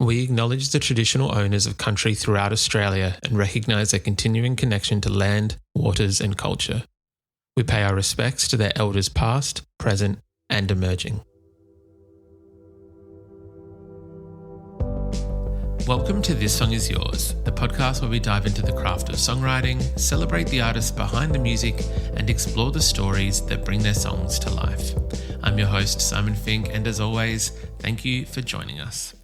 We acknowledge the traditional owners of country throughout Australia and recognise their continuing connection to land, waters and culture. We pay our respects to their elders past, present and emerging. Welcome to This Song Is Yours, the podcast where we dive into the craft of songwriting, celebrate the artists behind the music and explore the stories that bring their songs to life. I'm your host, Simon Fink, and as always, thank you for joining us.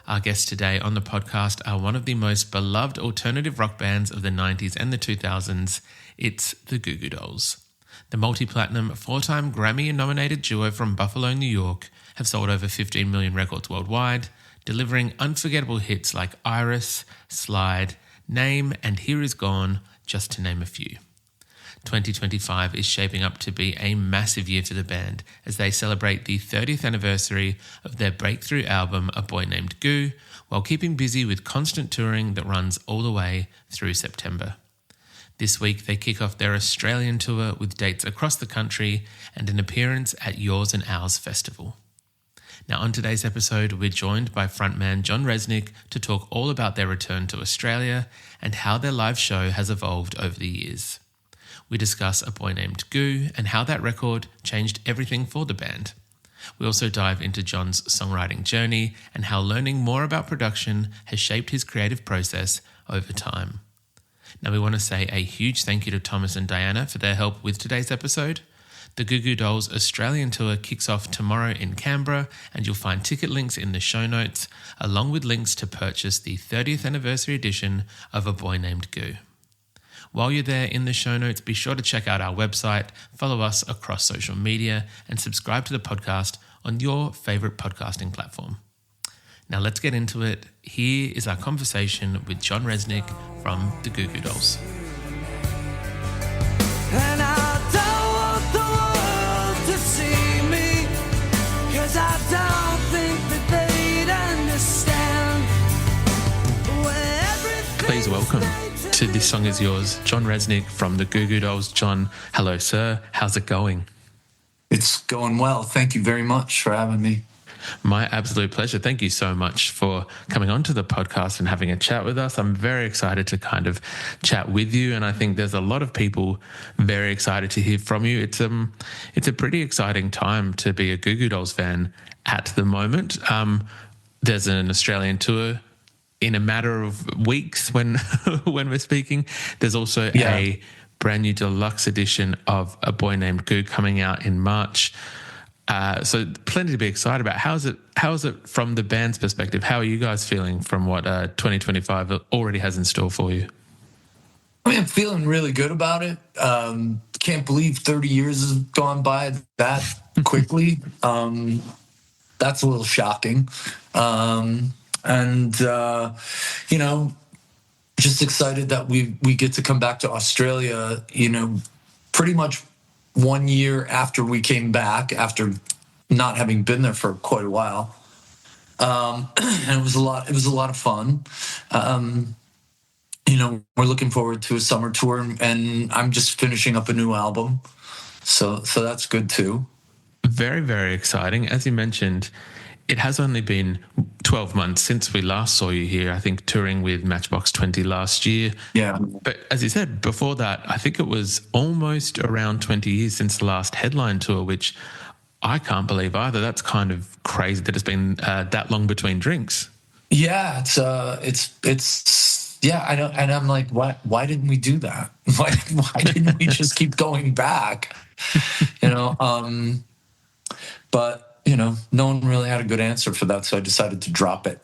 Our guests today on the podcast are one of the most beloved alternative rock bands of the 90s and the 2000s. It's the Goo Goo Dolls. The multi-platinum, 4-time Grammy-nominated duo from Buffalo, New York have sold over 15 million records worldwide, delivering unforgettable hits like Iris, Slide, Name and Here Is Gone, just to name a few. 2025 is shaping up to be a massive year for the band as they celebrate the 30th anniversary of their breakthrough album, A Boy Named Goo, while keeping busy with constant touring that runs all the way through September. This week, they kick off their Australian tour with dates across the country and an appearance at Yours and Ours Festival. Now, on today's episode, we're joined by frontman John Rzeznik to talk all about their return to Australia and how their live show has evolved over the years. We discuss A Boy Named Goo and how that record changed everything for the band. We also dive into John's songwriting journey and how learning more about production has shaped his creative process over time. Now, we want to say a huge thank you to Thomas and Diana for their help with today's episode. The Goo Goo Dolls Australian tour kicks off tomorrow in Canberra, and you'll find ticket links in the show notes, along with links to purchase the 30th anniversary edition of A Boy Named Goo. While you're there in the show notes, be sure to check out our website, follow us across social media, and subscribe to the podcast on your favourite podcasting platform. Now let's get into it. Here is our conversation with John Rzeznik from the Goo Goo Dolls. And I don't want the world to see me, 'cause I don't think that they'd understand. Please welcome to This Song Is Yours, John Rzeznik from the Goo Goo Dolls. John, hello sir, how's it going? It's going well. Thank you very much for having me. My absolute pleasure. Thank you so much for coming onto the podcast and having a chat with us. I'm very excited to kind of chat with you, and I think there's a lot of people very excited to hear from you. It's a pretty exciting time to be a Goo Goo Dolls fan at the moment. There's an Australian tour in a matter of weeks when when we're speaking. There's also a brand new deluxe edition of A Boy Named Goo coming out in March. So plenty to be excited about. How is it from the band's perspective? How are you guys feeling from what 2025 already has in store for you? I mean, I'm feeling really good about it. Can't believe 30 years has gone by that quickly. That's a little shocking. Just excited that we get to come back to Australia, pretty much 1 year after we came back, after not having been there for quite a while. And it was a lot of fun. We're looking forward to a summer tour, and I'm just finishing up a new album. So that's good too. Very, very exciting. As you mentioned, it has only been 12 months since we last saw you here, I think touring with Matchbox 20 last year. Yeah. But as you said, before that, I think it was almost around 20 years since the last headline tour, which I can't believe either. That's kind of crazy that it's been that long between drinks. Yeah, I know. And I'm like, why didn't we do that? Why didn't we just keep going back? But no one really had a good answer for that, so I decided to drop it.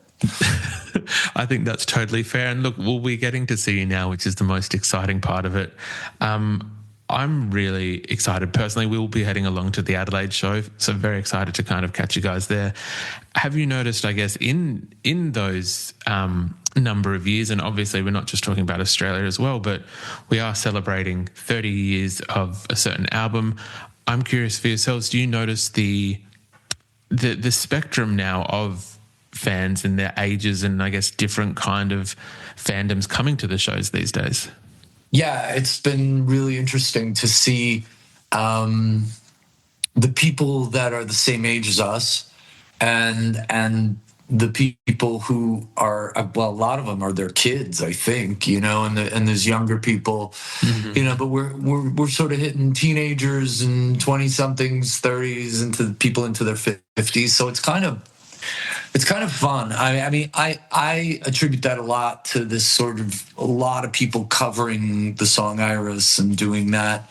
I think that's totally fair. And look, we'll be getting to see you now, which is the most exciting part of it. I'm really excited. Personally, we will be heading along to the Adelaide show, so very excited to kind of catch you guys there. Have you noticed, I guess, in those number of years, and obviously we're not just talking about Australia as well, but we are celebrating 30 years of a certain album. I'm curious for yourselves, do you notice the spectrum now of fans and their ages and I guess different kind of fandoms coming to the shows these days? Yeah, it's been really interesting to see the people that are the same age as us and the people who are, well, a lot of them are their kids, I think, you know, and there's younger people, you know, but we're sort of hitting teenagers and 20 somethings, 30s, into people into their 50s. So it's kind of fun. I mean, I attribute that a lot to this sort of, a lot of people covering the song Iris and doing that.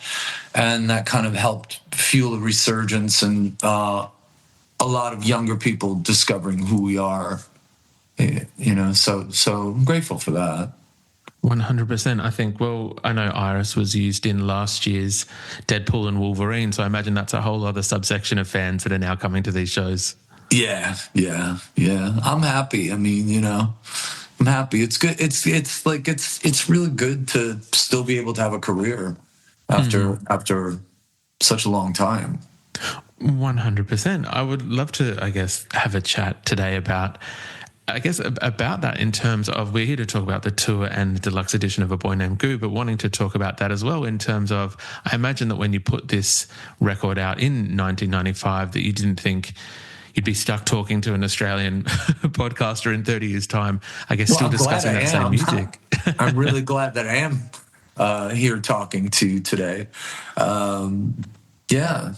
And that kind of helped fuel a resurgence and a lot of younger people discovering who we are, you know, so I'm grateful for that. 100%. I think, well, I know Iris was used in last year's Deadpool and Wolverine, so I imagine that's a whole other subsection of fans that are now coming to these shows. Yeah. I'm happy. I mean, you know, I'm happy. It's good. It's like, it's really good to still be able to have a career after such a long time. 100%. I would love to, I guess, have a chat today about that in terms of, we're here to talk about the tour and the deluxe edition of A Boy Named Goo, but wanting to talk about that as well in terms of, I imagine that when you put this record out in 1995 that you didn't think you'd be stuck talking to an Australian podcaster in 30 years' time, I guess, still discussing that same music. I'm really glad that I am here talking to you today. Yeah.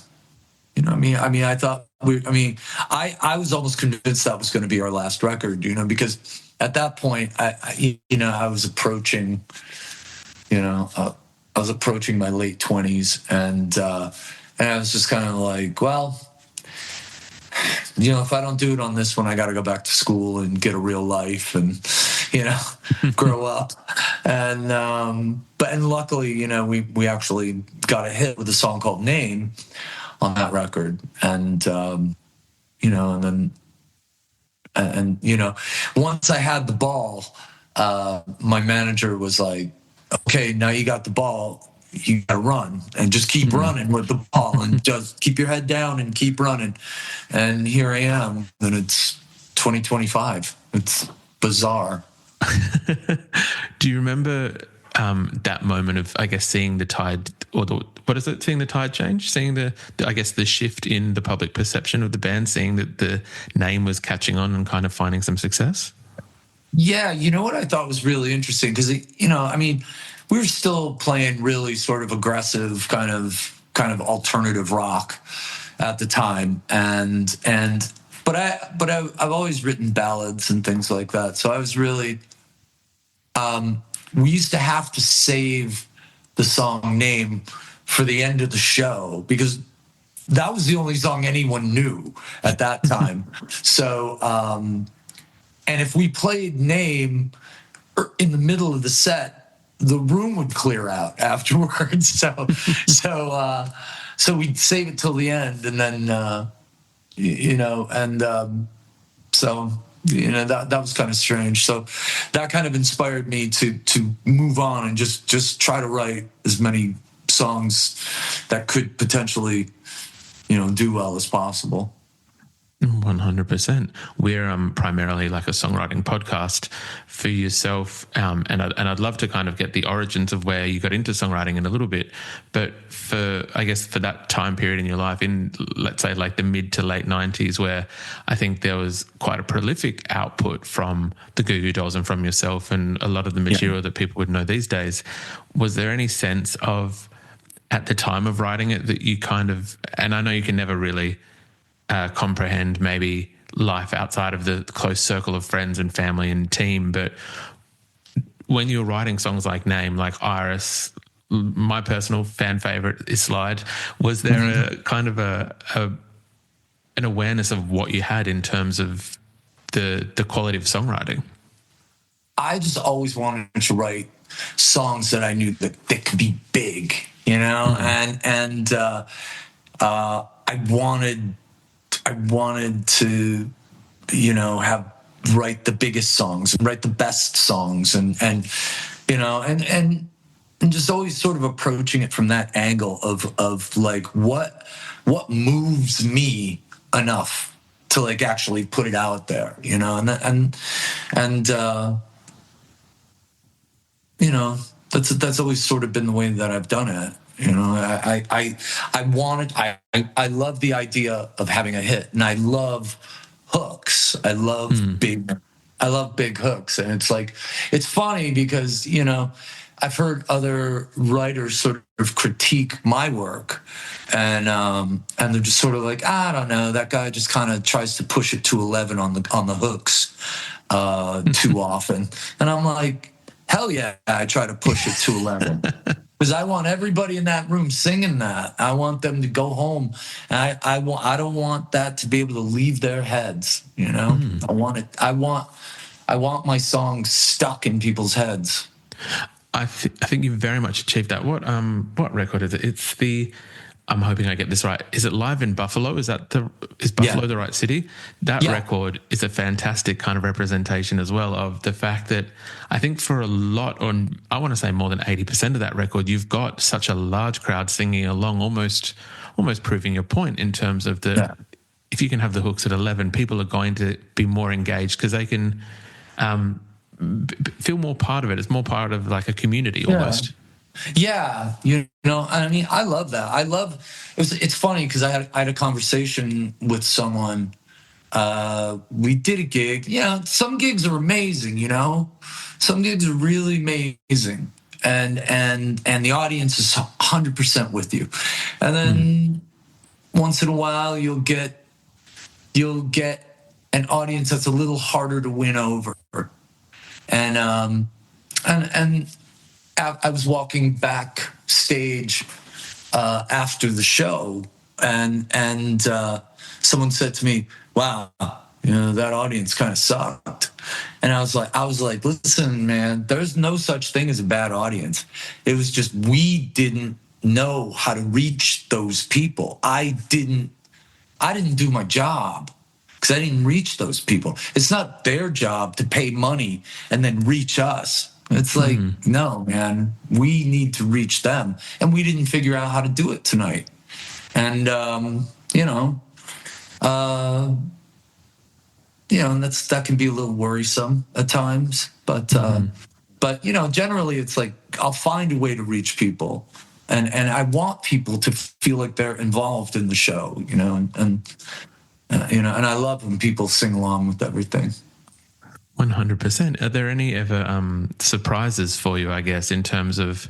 You know, I mean, I thought I was almost convinced that was going to be our last record, you know, because at that point, I was approaching my late 20s, and I was just kind of like, well, you know, if I don't do it on this one, I got to go back to school and get a real life and, you know, grow up. And and luckily, you know, we actually got a hit with a song called Name on that record. And, you know, and you know, once I had the ball, my manager was like, okay, now you got the ball, you got to run and just keep running with the ball and just keep your head down and keep running. And here I am, and it's 2025. It's bizarre. Do you remember that moment of, I guess, seeing the tide, or seeing the tide change, seeing the shift in the public perception of the band, seeing that the name was catching on and kind of finding some success? Yeah, you know what I thought was really interesting, because, you know, I mean, we were still playing really sort of aggressive kind of alternative rock at the time, but I've always written ballads and things like that. So I was really, we used to have to save the song Name for the end of the show, because that was the only song anyone knew at that time. So, and if we played Name in the middle of the set, the room would clear out afterwards. So we'd save it till the end, and then, you know, and so, you know, that was kind of strange. So that kind of inspired me to move on and just try to write as many songs that could potentially, you know, do well as possible. 100%. We're primarily like a songwriting podcast for yourself, and I'd love to kind of get the origins of where you got into songwriting in a little bit. But for that time period in your life, in, let's say, like the mid to late 90s, where I think there was quite a prolific output from the Goo Goo Dolls and from yourself and a lot of the material that people would know these days, was there any sense of, at the time of writing it, that you kind of, and I know you can never really comprehend maybe life outside of the close circle of friends and family and team, but when you were writing songs like Name, like Iris, my personal fan favorite is Slide, was there a kind of an awareness of what you had in terms of the quality of songwriting? I just always wanted to write songs that I knew that could be big, you know, and I wanted to, you know, write the biggest songs and write the best songs, and you know, and just always sort of approaching it from that angle of like what moves me enough to like actually put it out there, you know, and you know, that's always sort of been the way that I've done it. You know, I love the idea of having a hit, and I love hooks. hooks. I love big hooks. And it's like, it's funny because, you know, I've heard other writers sort of critique my work, and they're just sort of like, I don't know, that guy just kind of tries to push it to 11 on the hooks too often. And I'm like, hell yeah, I try to push it to 11. Because I want everybody in that room singing that. I want them to go home. And I don't want that to be able to leave their heads. You know, I want it. I want my songs stuck in people's heads. I think you've very much achieved that. What record is it? It's the, I'm hoping I get this right. Is it Live in Buffalo? Is Buffalo the right city? That record is a fantastic kind of representation as well of the fact that I think for a lot, or I want to say more than 80% of that record, you've got such a large crowd singing along, almost proving your point in terms of if you can have the hooks at 11, people are going to be more engaged because they can feel more part of it. It's more part of like a community almost. Yeah, you know, I mean, I love that. It's funny because I had a conversation with someone. We did a gig. Yeah, some gigs are amazing, you know. Some gigs are really amazing, and the audience is 100% with you. And then once in a while, you'll get an audience that's a little harder to win over. And I was walking backstage after the show, and someone said to me, "Wow, you know, that audience kind of sucked." And I was like, "Listen, man, there's no such thing as a bad audience. It was just we didn't know how to reach those people. I didn't do my job." Because I didn't reach those people. It's not their job to pay money and then reach us. It's like, no, man, we need to reach them. And we didn't figure out how to do it tonight. And, you know, and that can be a little worrisome at times. But, you know, generally it's like, I'll find a way to reach people. And I want people to feel like they're involved in the show, you know, you know, and I love when people sing along with everything. 100%. Are there any ever surprises for you, I guess, in terms of,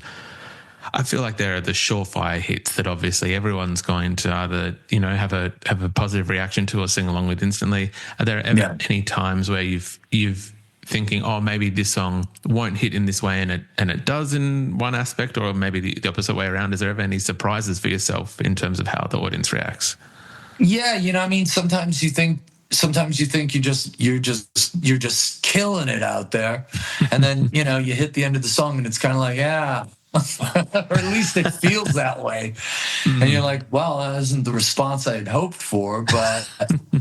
I feel like there are the surefire hits that obviously everyone's going to either, you know, have a positive reaction to or sing along with instantly. Are there ever any times where you've thinking, oh, maybe this song won't hit in this way and it does in one aspect, or maybe the opposite way around? Is there ever any surprises for yourself in terms of how the audience reacts? Yeah, you know, I mean, sometimes you think you're just killing it out there, and then, you know, you hit the end of the song and it's kind of like, yeah, or at least it feels that way, and you're like, well, that isn't the response I had hoped for. But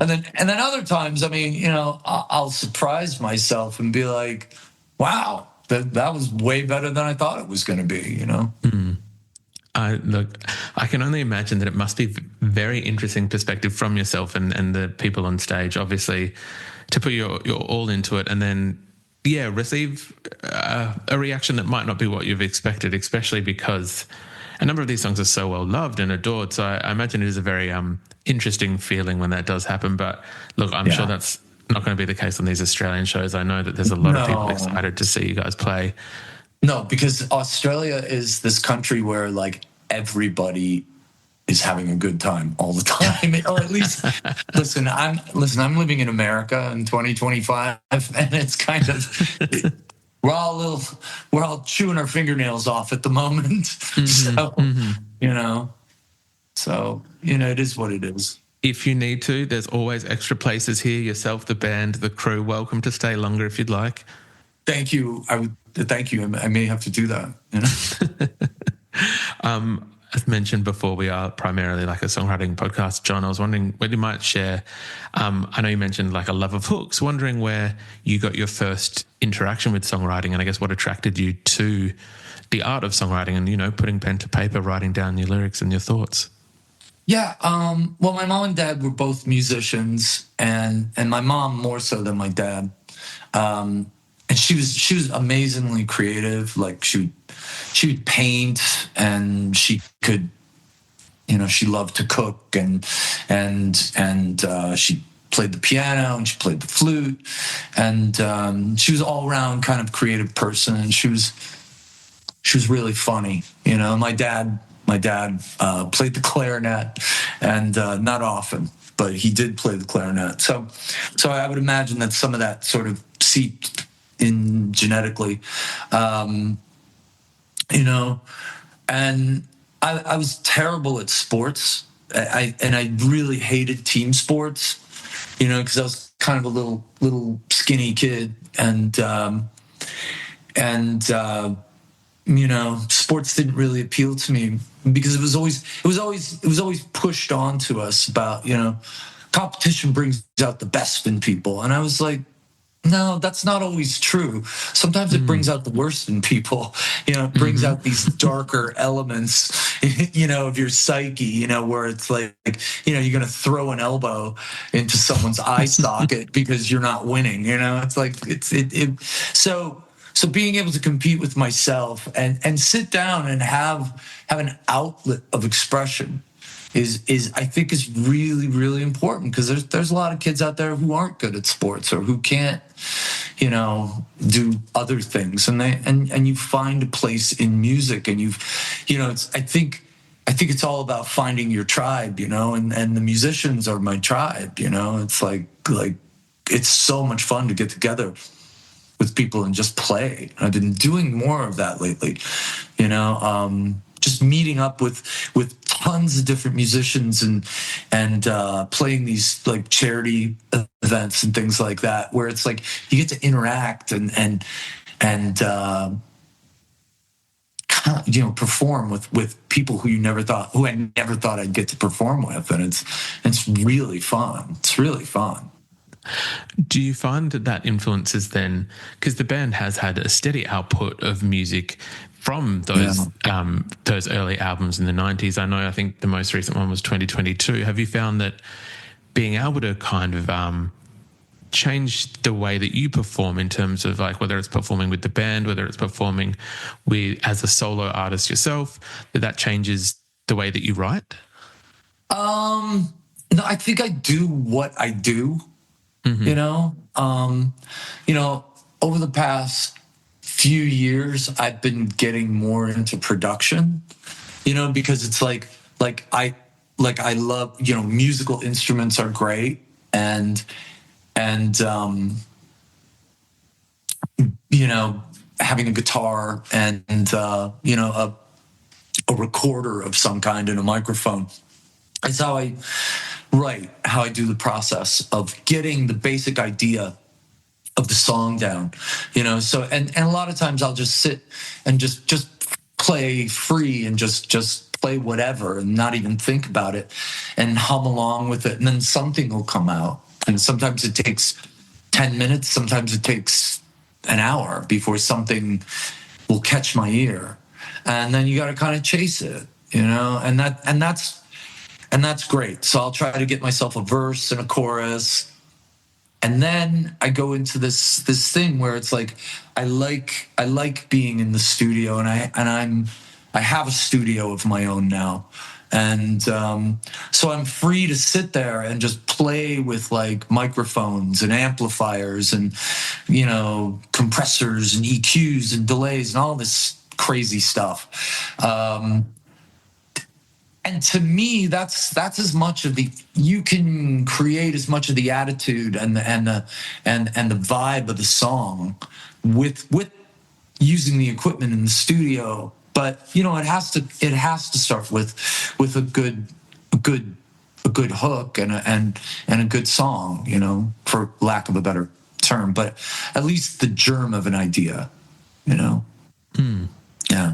and then other times, I mean, you know, I'll surprise myself and be like, wow, that was way better than I thought it was going to be, you know. Look, I can only imagine that it must be very interesting perspective from yourself and the people on stage, obviously, to put your all into it and then, receive a reaction that might not be what you've expected, especially because a number of these songs are so well loved and adored. So I imagine it is a very interesting feeling when that does happen. But look, I'm sure that's not going to be the case on these Australian shows. I know that there's a lot of people excited to see you guys play. No, because Australia is this country where like everybody is having a good time all the time, or at least listen. I'm living in America in 2025, and it's kind of we're all chewing our fingernails off at the moment. So you know, it is what it is. If you need to, there's always extra places here. Yourself, the band, the crew, welcome to stay longer if you'd like. Thank you. Thank you. I may have to do that. You know? As mentioned before, we are primarily like a songwriting podcast. John, I was wondering whether you might share, I know you mentioned like a love of hooks, wondering where you got your first interaction with songwriting and I guess what attracted you to the art of songwriting and, you know, putting pen to paper, writing down your lyrics and your thoughts. Yeah. Well, my mom and dad were both musicians and my mom more so than my dad. And she was amazingly creative. Like she would paint, and she could, you know, she loved to cook, and she played the piano and she played the flute, and she was all around kind of creative person, and she was really funny. You know, my dad played the clarinet, and not often, but he did play the clarinet. So I would imagine that some of that sort of seeped in genetically, you know. And I was terrible at sports. I really hated team sports, you know, because I was kind of a little skinny kid, and you know, sports didn't really appeal to me because it was always pushed on to us about, you know, competition brings out the best in people, and I was like, no, that's not always true. Sometimes it brings out the worst in people. You know, it brings out these darker elements, you know, of your psyche, you know, where it's like, you know, you're going to throw an elbow into someone's eye socket because you're not winning, you know. It's like, so being able to compete with myself and sit down and have an outlet of expression is I think is really, really important, because there's a lot of kids out there who aren't good at sports or who can't, you know, do other things, and you find a place in music, and you know, I think it's all about finding your tribe, you know, and the musicians are my tribe, you know. It's like it's so much fun to get together with people and just play. I've been doing more of that lately, you know, just meeting up with tons of different musicians and playing these like charity events and things like that, where it's like you get to interact and you know, perform with people who I never thought I'd get to perform with, and it's really fun. It's really fun. Do you find that influences then, because the band has had a steady output of music from those early albums in the 90s? I think the most recent one was 2022. Have you found that being able to kind of change the way that you perform, in terms of like whether it's performing with the band, whether it's performing as a solo artist yourself, that changes the way that you write? No, I think I do what I do. You know, over the past few years, I've been getting more into production, you know, because it's like I love, you know, musical instruments are great, and you know, having a guitar and you know, a recorder of some kind and a microphone. It's how I write, how I do the process of getting the basic idea of the song down, you know. So and a lot of times I'll just sit and just play free and just play whatever and not even think about it and hum along with it, and then something will come out. And sometimes it takes 10 minutes, sometimes it takes an hour before something will catch my ear, and then you got to kind of chase it, you know. And that's great. So I'll try to get myself a verse and a chorus, and then I go into this thing where it's like I like being in the studio, and I have a studio of my own now, and so I'm free to sit there and just play with like microphones and amplifiers and, you know, compressors and EQs and delays and all this crazy stuff. And to me, that's as much of you can create as much of the attitude and the vibe of the song with using the equipment in the studio. But you know, it has to start with a good hook and a good song, you know, for lack of a better term. But at least the germ of an idea, you know. Yeah,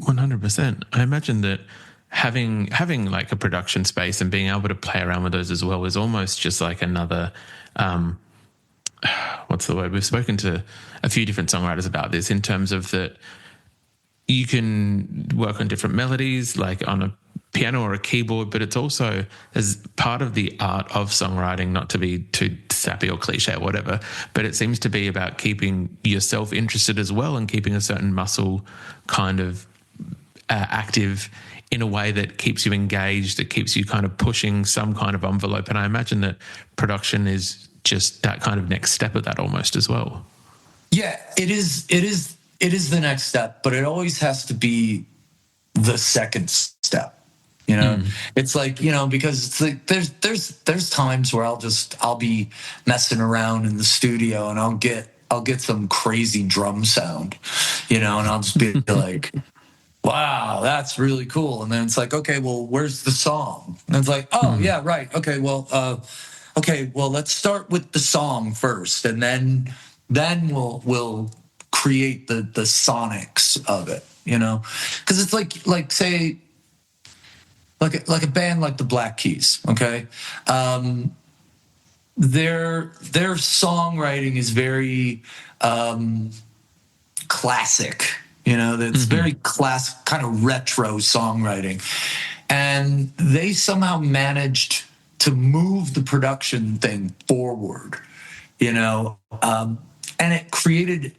100%. I imagine that having like a production space and being able to play around with those as well is almost just like another what's the word? We've spoken to a few different songwriters about this, in terms of that you can work on different melodies like on a piano or a keyboard, but it's also as part of the art of songwriting, not to be too sappy or cliche or whatever, but it seems to be about keeping yourself interested as well and keeping a certain muscle kind of active in a way that keeps you engaged, that keeps you kind of pushing some kind of envelope. And I imagine that production is just that kind of next step of that almost as well. Yeah, it is the next step, but it always has to be the second step. You know, it's like, you know, because it's like there's times where I'll be messing around in the studio and I'll get some crazy drum sound, you know, and I'll just be like, wow, that's really cool. And then it's like, okay, well, where's the song? And it's like, oh yeah, right. Okay, well, let's start with the song first, and then we'll create the sonics of it, you know, because it's like say. Like a band like the Black Keys, okay? Their songwriting is very classic, you know. It's very classic, kind of retro songwriting, and they somehow managed to move the production thing forward, you know, and it created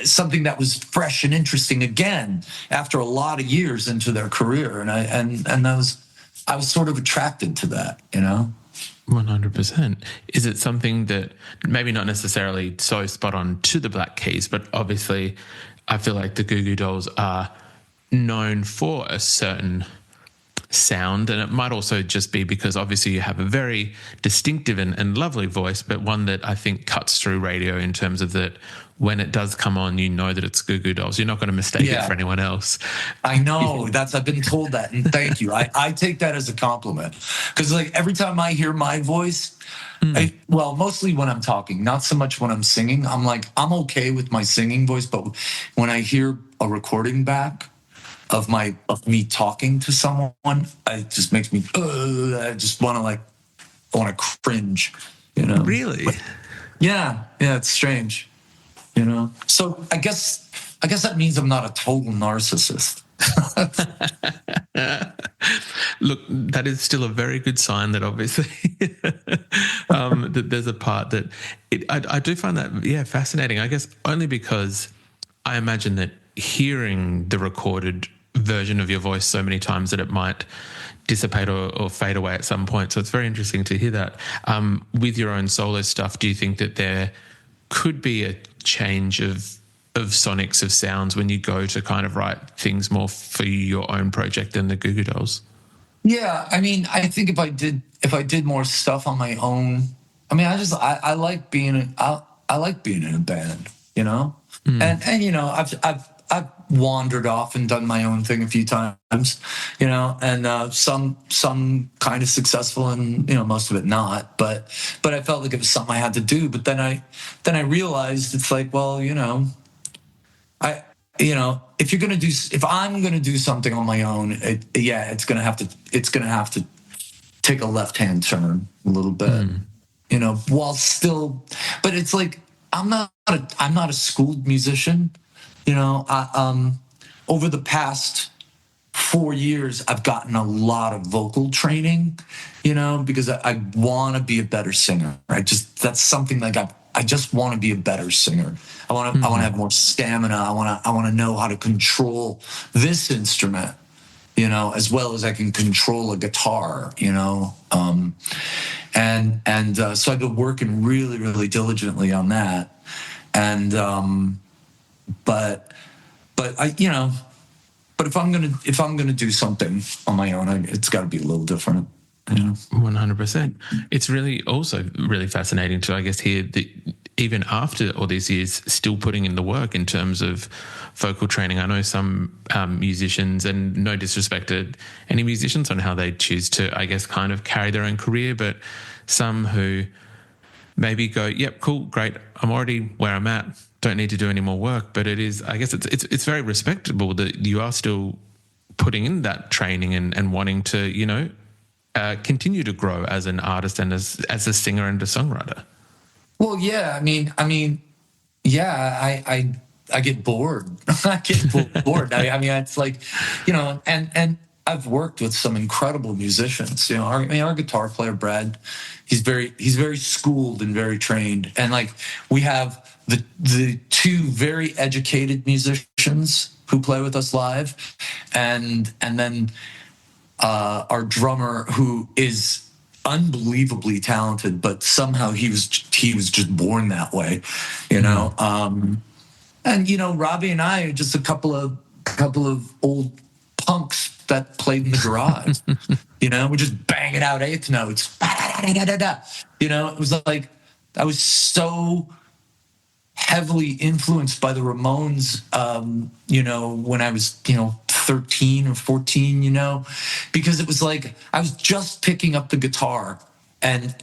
something that was fresh and interesting again after a lot of years into their career, and I was sort of attracted to that, you know. 100%. Is it something that maybe not necessarily so spot on to the Black Keys, but obviously I feel like the Goo Goo Dolls are known for a certain sound, and it might also just be because obviously you have a very distinctive and lovely voice, but one that I think cuts through radio in terms of that when it does come on, you know that it's Goo Goo Dolls. You're not going to mistake it for anyone else. I know. I've been told that, and thank you. I take that as a compliment, because like every time I hear my voice, mostly when I'm talking, not so much when I'm singing. I'm okay with my singing voice, but when I hear a recording back of me talking to someone, it just makes me I just want to cringe, you know. Really? Yeah, it's strange, you know. So I guess that means I'm not a total narcissist. Look, that is still a very good sign that obviously that there's a part that I do find that fascinating. I guess only because I imagine that hearing the recorded version of your voice so many times that it might dissipate or fade away at some point. So it's very interesting to hear that. With your own solo stuff, do you think that there could be a change of sonics, of sounds, when you go to kind of write things more for your own project than the Goo Goo Dolls? Yeah, I mean, I think if I did more stuff on my own, I mean, I like being in a band, you know, and you know, I've wandered off and done my own thing a few times, you know, and some kind of successful, and you know, most of it not, but I felt like it was something I had to do. But then I realized it's like, well, you know, if I'm gonna do something on my own, it's gonna have to take a left-hand turn a little bit, you know, while still. But it's like I'm not a schooled musician, you know. Over the past 4 years, I've gotten a lot of vocal training, you know, because I want to be a better singer. That's something like I just want to be a better singer. I want to have more stamina. I want to know how to control this instrument, you know, as well as I can control a guitar, you know. So I've been working really, really diligently on that. And but I, you know, but if I'm gonna do something on my own, it's got to be a little different. You know? 100%. It's really also really fascinating to, I guess, hear that even after all these years, still putting in the work in terms of vocal training. I know some musicians, and no disrespect to any musicians on how they choose to, I guess, kind of carry their own career, but some who maybe go, yep, cool, great, I'm already where I'm at, don't need to do any more work. But it is, I guess it's very respectable that you are still putting in that training and wanting to, you know, continue to grow as an artist and as a singer and a songwriter. Well, yeah, I mean, yeah, I get bored. I get bored. I mean, it's like, you know, and I've worked with some incredible musicians. You know, our guitar player Brad, he's very schooled and very trained, and like we have the two very educated musicians who play with us live, and then our drummer, who is unbelievably talented, but somehow he was just born that way, you know. And you know, Robbie and I are just a couple of old punks that played in the garage. You know, we're just banging out eighth notes. You know, it was like I was so heavily influenced by the Ramones, you know, when I was, you know, 13 or 14, you know, because it was like I was just picking up the guitar, and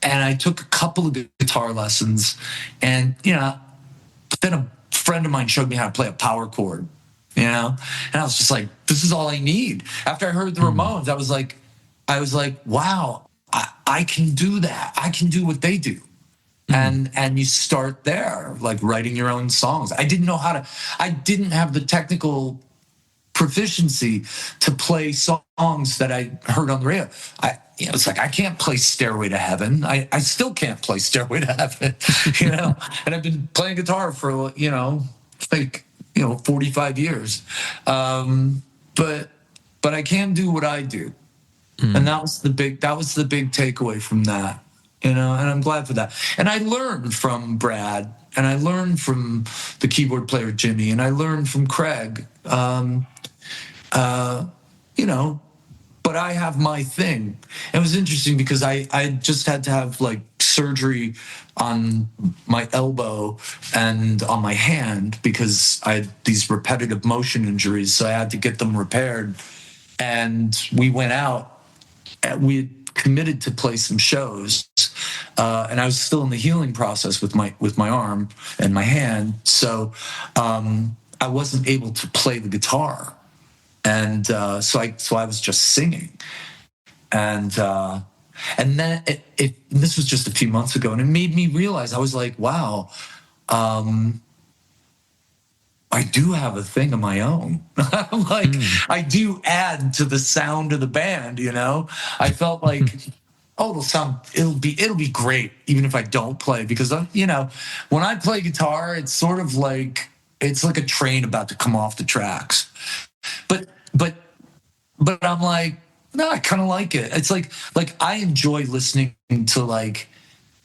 I took a couple of guitar lessons, and you know, then a friend of mine showed me how to play a power chord, you know, and I was just like, this is all I need. After I heard the Ramones, I was like, wow, I can do that. I can do what they do. And you start there, like writing your own songs. I didn't have the technical proficiency to play songs that I heard on the radio. It's like, I can't play Stairway to Heaven. I still can't play Stairway to Heaven, you know? And I've been playing guitar for, you know, like, you know, 45 years. But I can do what I do. And that was the big takeaway from that, you know, and I'm glad for that. And I learned from Brad, and I learned from the keyboard player, Jimmy, and I learned from Craig, you know, but I have my thing. It was interesting because I just had to have like surgery on my elbow and on my hand because I had these repetitive motion injuries. So I had to get them repaired. And we went out, and we had committed to play some shows. And I was still in the healing process with my arm and my hand. So I wasn't able to play the guitar. And so I was just singing, and then this was just a few months ago, and it made me realize, I was like, wow, I do have a thing of my own. Like I do add to the sound of the band, you know. I felt like, it'll be great even if I don't play, because you know, when I play guitar, it's sort of like it's like a train about to come off the tracks. But I'm like, no, I kind of like it. It's like I enjoy listening to like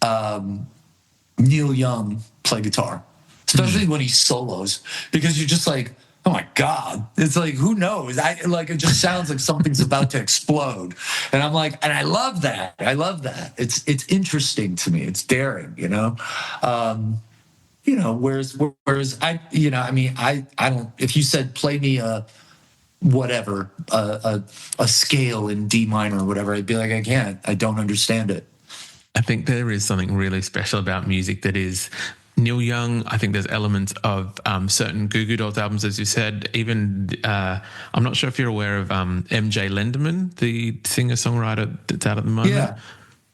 Neil Young play guitar, especially when he solos, because you're just like, oh my God, it's like, who knows? It just sounds like something's about to explode. And I'm like, and I love that. It's interesting to me. It's daring, you know? You know, whereas I, you know, I mean, I don't, if you said, play me a scale in D minor or whatever, I'd be like, I can't, I don't understand it. I think there is something really special about music that is Neil Young. I think there's elements of certain Goo Goo Dolls albums, as you said. Even I'm not sure if you're aware of MJ Lenderman, the singer-songwriter that's out at the moment.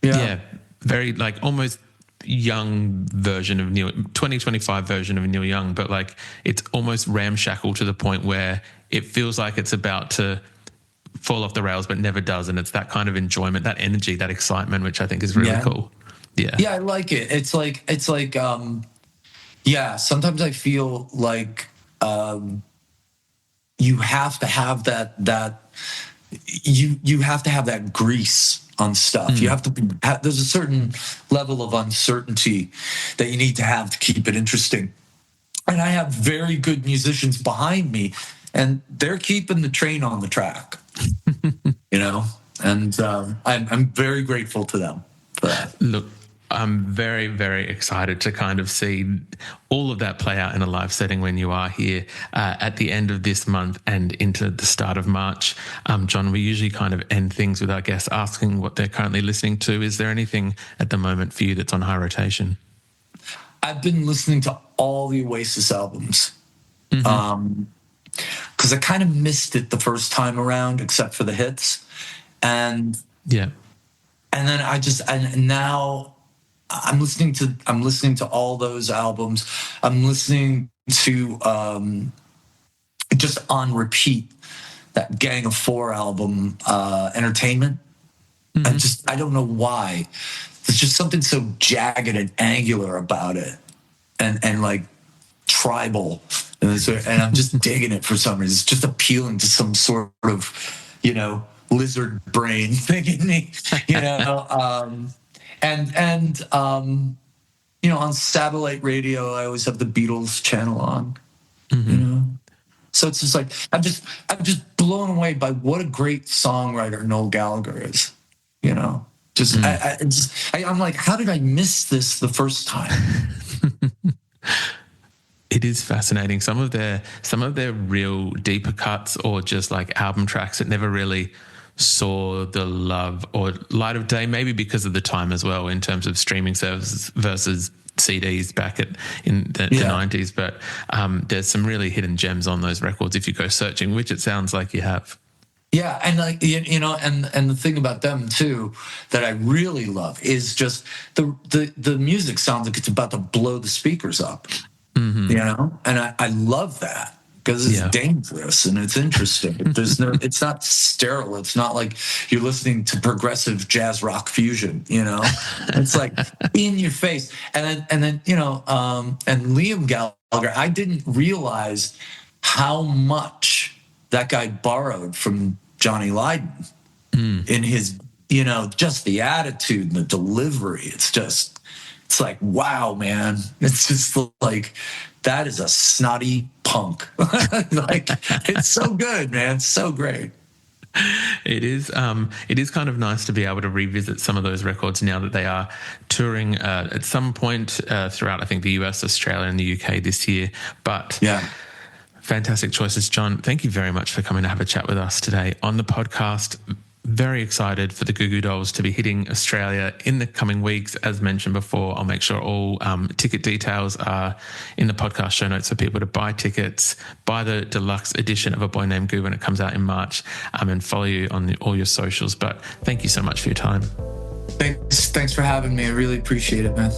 Yeah. Very like almost young version of 2025 version of Neil Young, but like it's almost ramshackle to the point where it feels like it's about to fall off the rails, but never does. And it's that kind of enjoyment, that energy, that excitement, which I think is really cool. Yeah. Yeah, I like it. It's like sometimes I feel like you have to have that you have to have that grease on stuff. You have to there's a certain level of uncertainty that you need to have to keep it interesting. And I have very good musicians behind me, and they're keeping the train on the track, you know, and I'm very grateful to them for that. Look, I'm very, very excited to kind of see all of that play out in a live setting when you are here at the end of this month and into the start of March. John, we usually kind of end things with our guests asking what they're currently listening to. Is there anything at the moment for you that's on high rotation? I've been listening to all the Oasis albums. Because I kind of missed it the first time around, except for the hits. And then now I'm listening to all those albums. I'm listening to just on repeat that Gang of Four album, Entertainment. I don't know why. There's just something so jagged and angular about it, and like tribal. And I'm just digging it for some reason. It's just appealing to some sort of, lizard brain thing in me, on satellite radio, I always have the Beatles channel on, So it's just like, I'm just blown away by what a great songwriter Noel Gallagher is, I'm like, how did I miss this the first time? It is fascinating. Some of their real deeper cuts or just like album tracks that never really saw the love or light of day, maybe because of the time as well in terms of streaming services versus CDs back in the 90s. But there's some really hidden gems on those records if you go searching, which it sounds like you have. Yeah, and and the thing about them too that I really love is just the music sounds like it's about to blow the speakers up. And I love that because it's dangerous and it's interesting. It's not sterile. It's not like you're listening to progressive jazz rock fusion, It's like in your face. And then and Liam Gallagher, I didn't realize how much that guy borrowed from Johnny Lydon in his, just the attitude and the delivery. It's like, wow, man. It's just like, that is a snotty punk. Like, it's so good, man. It's so great. It is kind of nice to be able to revisit some of those records now that they are touring at some point throughout, I think, the US, Australia, and the UK this year. But fantastic choices, John. Thank you very much for coming to have a chat with us today on the podcast. Very excited for the Goo Goo Dolls to be hitting Australia in the coming weeks. As mentioned before, I'll make sure all ticket details are in the podcast show notes for people to buy tickets, buy the deluxe edition of A Boy Named Goo when it comes out in March, and follow you on all your socials. But thank you so much for your time. Thanks for having me. I really appreciate it, man.